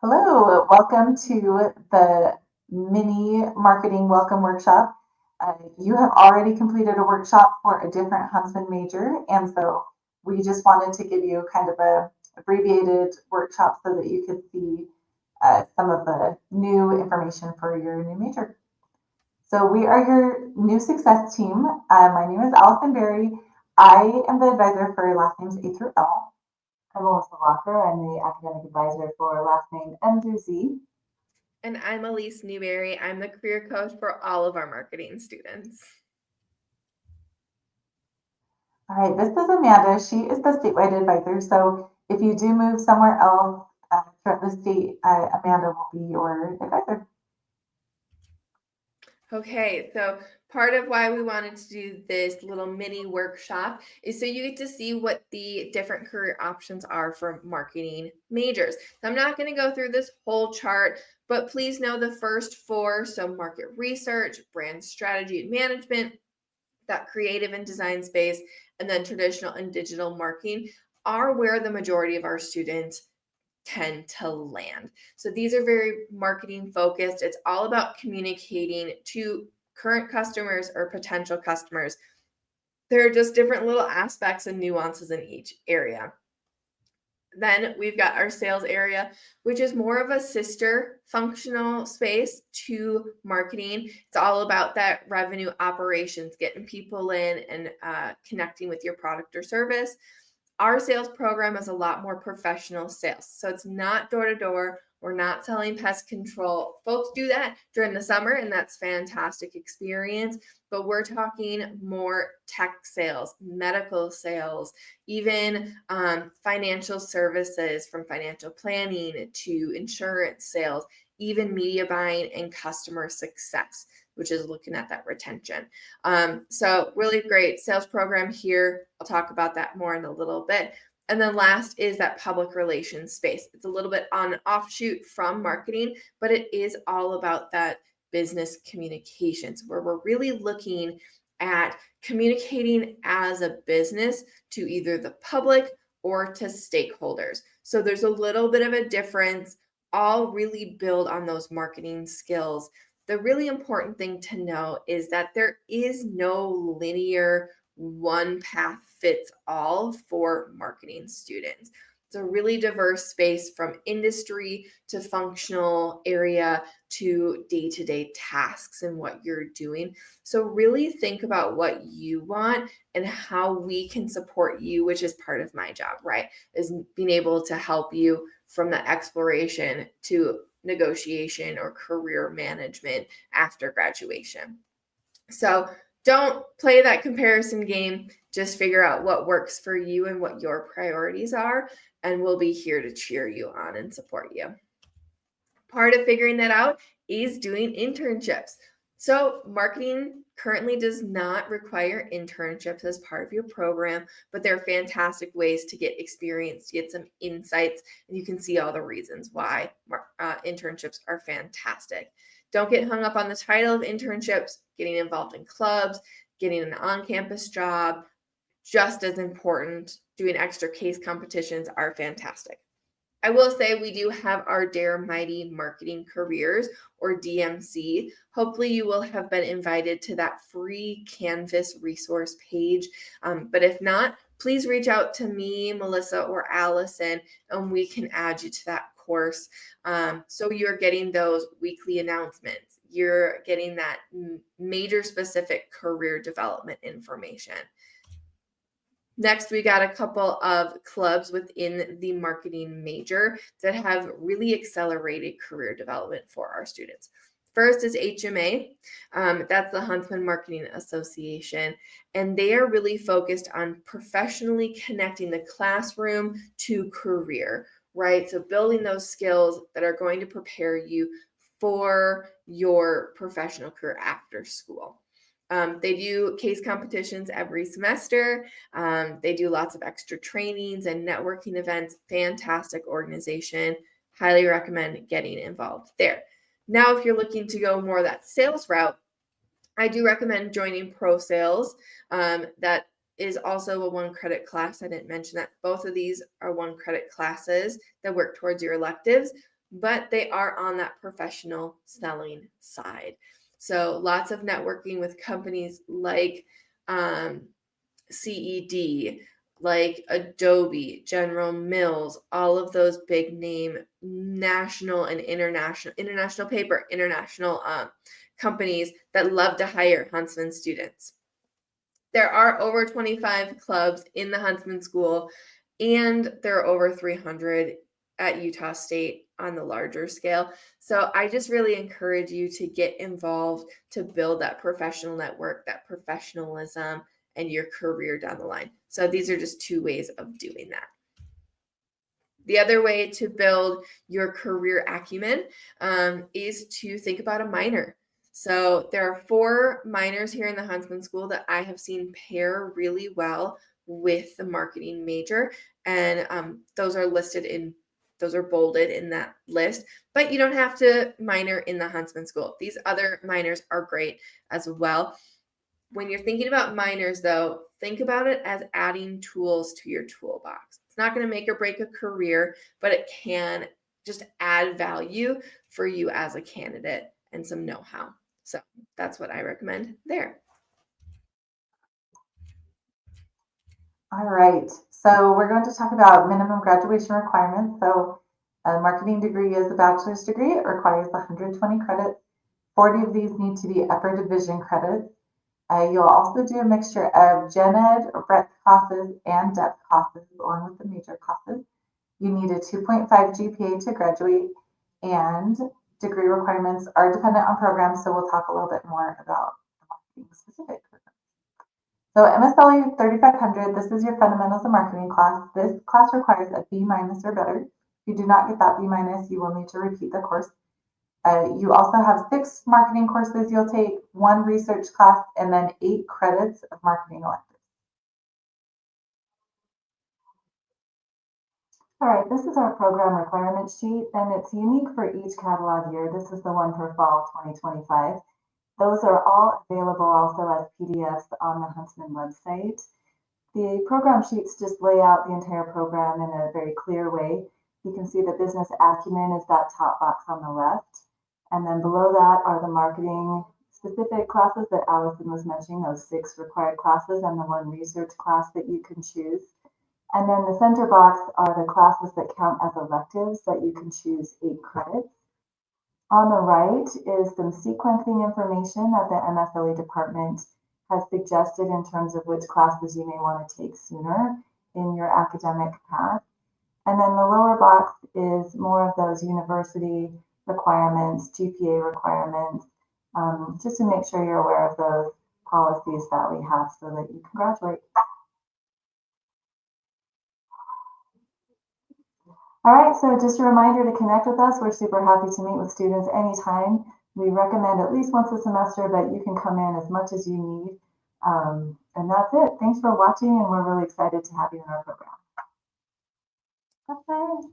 Hello, welcome to the mini marketing welcome workshop. You have already completed a workshop for a different Huntsman major, and so we just wanted to give you kind of a abbreviated workshop so that you could see some of the new information for your new major. So we are your new success team. My name is Allison Berry. I am the advisor for last names A through L. I'm Melissa Walker. I'm the academic advisor for last name M through Z. And I'm Elise Newberry. I'm the career coach for all of our marketing students. All right, this is Amanda. She is the statewide advisor. So if you do move somewhere else throughout the state, Amanda will be your advisor. Okay, so part of why we wanted to do this little mini workshop is so you get to see what the different career options are for marketing majors. So I'm not going to go through this whole chart, but please know the first four, so market research, brand strategy and management, that creative and design space, and then traditional and digital marketing are where the majority of our students tend to land. So these are very marketing focused. It's all about communicating to current customers or potential customers. There are just different little aspects and nuances in each area. Then we've got our sales area, which is more of a sister functional space to marketing. It's all about that revenue operations, getting people in and connecting with your product or service. Our sales program is a lot more professional sales. So it's not door to door. We're not selling pest control. Folks do that during the summer, and that's fantastic experience. But we're talking more tech sales, medical sales, even financial services, from financial planning to insurance sales, even media buying and customer success, which is looking at that retention. So really great sales program here. I'll talk about that more in a little bit. And then last is that public relations space. It's a little bit on an offshoot from marketing, but it is all about that business communications, where we're really looking at communicating as a business to either the public or to stakeholders. So there's a little bit of a difference, all really build on those marketing skills. The really important thing to know is that there is no linear one path fits all for marketing students. It's a really diverse space, from industry to functional area to day-to-day tasks and what you're doing. So really think about what you want and how we can support you, which is part of my job, right? Is being able to help you from the exploration to negotiation or career management after graduation. So don't play that comparison game. Just figure out what works for you and what your priorities are, and we'll be here to cheer you on and support you. Part of figuring that out is doing internships. So, marketing currently does not require internships as part of your program, but they're fantastic ways to get experience, to get some insights, and you can see all the reasons why internships are fantastic. Don't get hung up on the title of internships. Getting involved in clubs, getting an on campus job, just as important. Doing extra case competitions are fantastic. I will say we do have our Dare Mighty Marketing Careers, or DMC. Hopefully, you will have been invited to that free Canvas resource page. But if not, please reach out to me, Melissa, or Allison, and we can add you to that course. So you're getting those weekly announcements. You're getting that major specific career development information. Next, we got a couple of clubs within the marketing major that have really accelerated career development for our students. First is HMA. That's the Huntsman Marketing Association, and they are really focused on professionally connecting the classroom to career, right? So building those skills that are going to prepare you for your professional career after school. They do case competitions every semester. They do lots of extra trainings and networking events. Fantastic organization. Highly recommend getting involved there. Now, if you're looking to go more that sales route, I do recommend joining Pro Sales. That is also a one credit class. I didn't mention that. Both of these are one credit classes that work towards your electives. but they are on that professional selling side. So lots of networking with companies like CED, like Adobe, General Mills, all of those big name national and international paper, international companies that love to hire Huntsman students. There are over 25 clubs in the Huntsman School, and there are over 300 at Utah State on the larger scale. So I just really encourage you to get involved to build that professional network, that professionalism, and your career down the line. So these are just two ways of doing that. The other way to build your career acumen is to think about a minor. So there are 4 minors here in the Huntsman School that I have seen pair really well with the marketing major, and those are bolded in that list. But you don't have to minor in the Huntsman School. These other minors are great as well. When you're thinking about minors, though, think about it as adding tools to your toolbox. It's not going to make or break a career, but it can just add value for you as a candidate and some know-how. So that's what I recommend there. All right, so we're going to talk about minimum graduation requirements. So a marketing degree is a bachelor's degree. It requires 120 credits. 40 of these need to be upper division credits. You'll also do a mixture of gen ed, breadth classes, and depth classes along with the major classes. You need a 2.5 GPA to graduate, and degree requirements are dependent on programs, so we'll talk a little bit more about the marketing specific programs. So MSLE 3500, this is your fundamentals of marketing class. This class requires a B- or better. If you do not get that B-, you will need to repeat the course. You also have 6 marketing courses you'll take, 1 research class, and then 8 credits of marketing electives. All right, this is our program requirement sheet, and it's unique for each catalog year. This is the one for fall 2025. Those are all available also as PDFs on the Huntsman website. The program sheets just lay out the entire program in a very clear way. You can see the business acumen is that top box on the left. And then below that are the marketing specific classes that Allison was mentioning, those 6 required classes and the 1 research class that you can choose. And then the center box are the classes that count as electives that you can choose 8 credits. On the right is some sequencing information that the MSLE department has suggested in terms of which classes you may want to take sooner in your academic path. And then the lower box is more of those university requirements, GPA requirements, just to make sure you're aware of those policies that we have so that you can graduate. All right, so just a reminder to connect with us. We're super happy to meet with students anytime. We recommend at least once a semester, but you can come in as much as you need. And that's it. Thanks for watching, and we're really excited to have you in our program. Okay.